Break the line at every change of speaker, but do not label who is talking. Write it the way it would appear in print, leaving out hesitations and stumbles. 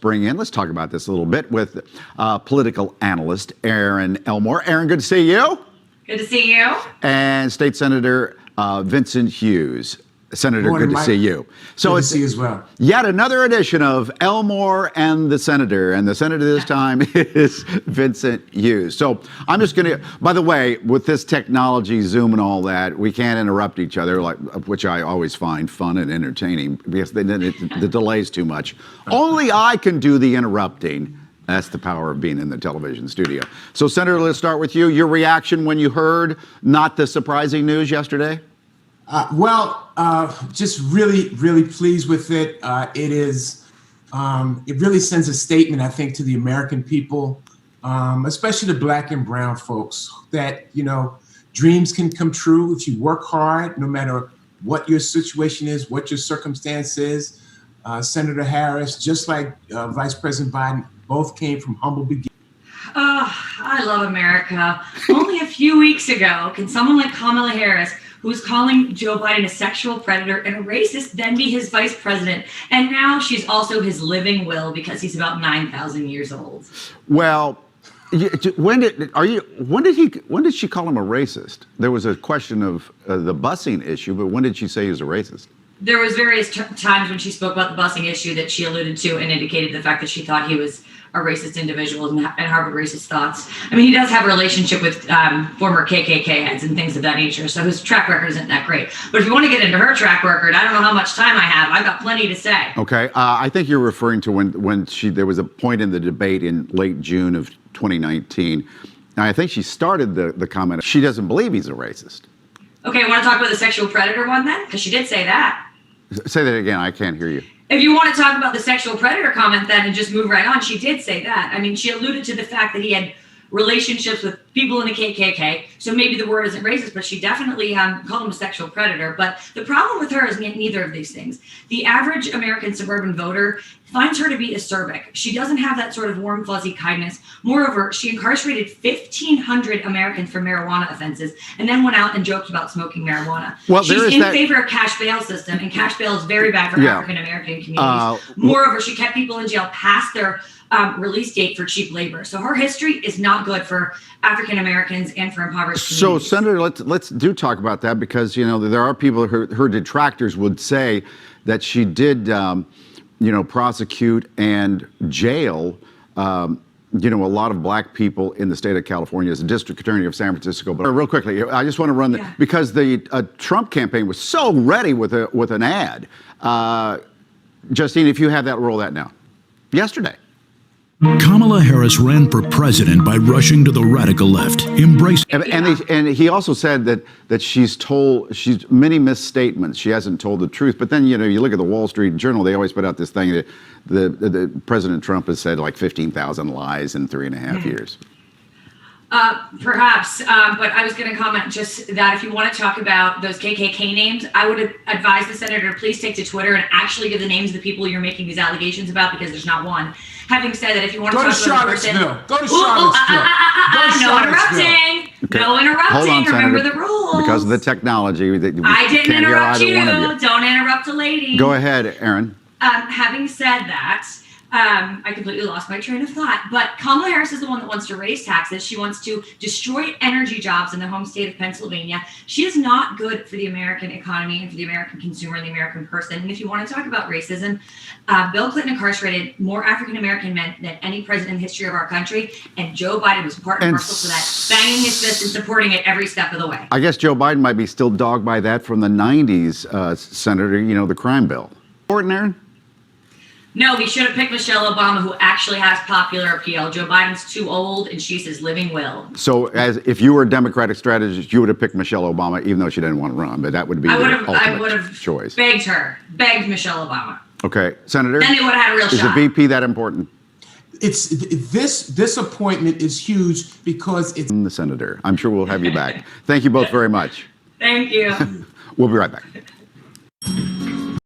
let's talk about this a little bit with political analyst Erin Elmore. Erin, good to see you.
Good to see you.
And State Senator Vincent Hughes. Senator,
Morning,
good to
Mike.
see you. So
Good to
it's
see you as well.
Yet another edition of Elmore and the Senator. And the Senator this time is Vincent Hughes. So I'm just going to, by the way, with this technology, Zoom and all that, we can't interrupt each other, which I always find fun and entertaining because then the delay's too much. Only I can do the interrupting. That's the power of being in the television studio. So, Senator, let's start with you. Your reaction when you heard not the surprising news yesterday?
Just really pleased with it. It really sends a statement, I think, to the American people, especially the Black and brown folks, that, dreams can come true if you work hard, no matter what your situation is, what your circumstance is. Senator Harris, just like Vice President Biden, both came from humble beginnings.
Oh, I love America. Only a few weeks ago, can someone like Kamala Harris, who's calling Joe Biden a sexual predator and a racist, then be his vice president? And now she's also his living will because he's about 9,000 years old.
Well, when did she call him a racist? There was a question of the busing issue, but when did she say he was a racist?
There was various times when she spoke about the busing issue that she alluded to and indicated the fact that she thought he was a racist individual and harbored racist thoughts. I mean, he does have a relationship with former KKK heads and things of that nature, so his track record isn't that great. But if you want to get into her track record, I don't know how much time I have. I've got plenty to say.
Okay, I think you're referring to when there was a point in the debate in late June of 2019. And I think she started the comment, she doesn't believe he's a racist.
Okay, want to talk about the sexual predator one then? Because she did say that.
Say that again, I can't hear you.
If you want to talk about the sexual predator comment then and just move right on, she did say that. I mean, she alluded to the fact that he had relationships with people in the KKK, so maybe the word isn't racist, but she definitely called him a sexual predator. But the problem with her is neither of these things. The average American suburban voter finds her to be acerbic. She doesn't have that sort of warm, fuzzy kindness. Moreover, she incarcerated 1,500 Americans for marijuana offenses and then went out and joked about smoking marijuana.
Well,
she's in favor of cash bail system, and cash bail is very bad for African American communities. Moreover, she kept people in jail past their release date for cheap labor. So her history is not good for African Americans and for impoverished communities.
So, Senator, let's talk about that because there are people, her detractors would say that she did prosecute and jail a lot of Black people in the state of California as a district attorney of San Francisco. But real quickly, I just want to run because the Trump campaign was so ready with an ad. Justine, if you have that, roll that now. Yesterday.
Kamala Harris ran for president by rushing to the radical left, embracing.
And he also said that she's many misstatements. She hasn't told the truth. But then, you look at the Wall Street Journal, they always put out this thing that the President Trump has said like 15,000 lies in 3.5 years.
Perhaps, but I was going to comment just that if you want to talk about those KKK names, I would advise the senator to please take to Twitter and actually give the names of the people you're making these allegations about, because there's not one. Having said that, if you want to talk about the person,
go to Charlottesville.
No interrupting.
Okay.
No interrupting.
Hold on,
Remember
Senator.
the rules.
Because of the technology, that
I didn't
can't hear
interrupt
either
you.
one of you.
Don't interrupt a lady.
Go ahead, Erin.
Having said that, I completely lost my train of thought, but Kamala Harris is the one that wants to raise taxes. She wants to destroy energy jobs in the home state of Pennsylvania. She is not good for the American economy and for the American consumer and the American person. And if you want to talk about racism, Bill Clinton incarcerated more African American men than any president in the history of our country, and Joe Biden was part and parcel to that, banging his fist and supporting it every step of the way.
I guess Joe Biden might be still dogged by that from the 90s, Senator, the crime bill. Erin?
No, he should have picked Michelle Obama, who actually has popular appeal. Joe Biden's too old, and she's his living will.
So, if you were a Democratic strategist, you would have picked Michelle Obama, even though she didn't want to run. But that would be the ultimate choice.
Begged Michelle Obama.
Okay, Senator.
Then they would have had a real shot.
Is the VP that important?
This appointment is huge because it's
the Senator. I'm sure we'll have you back. Thank you both very much.
Thank you.
We'll be right back.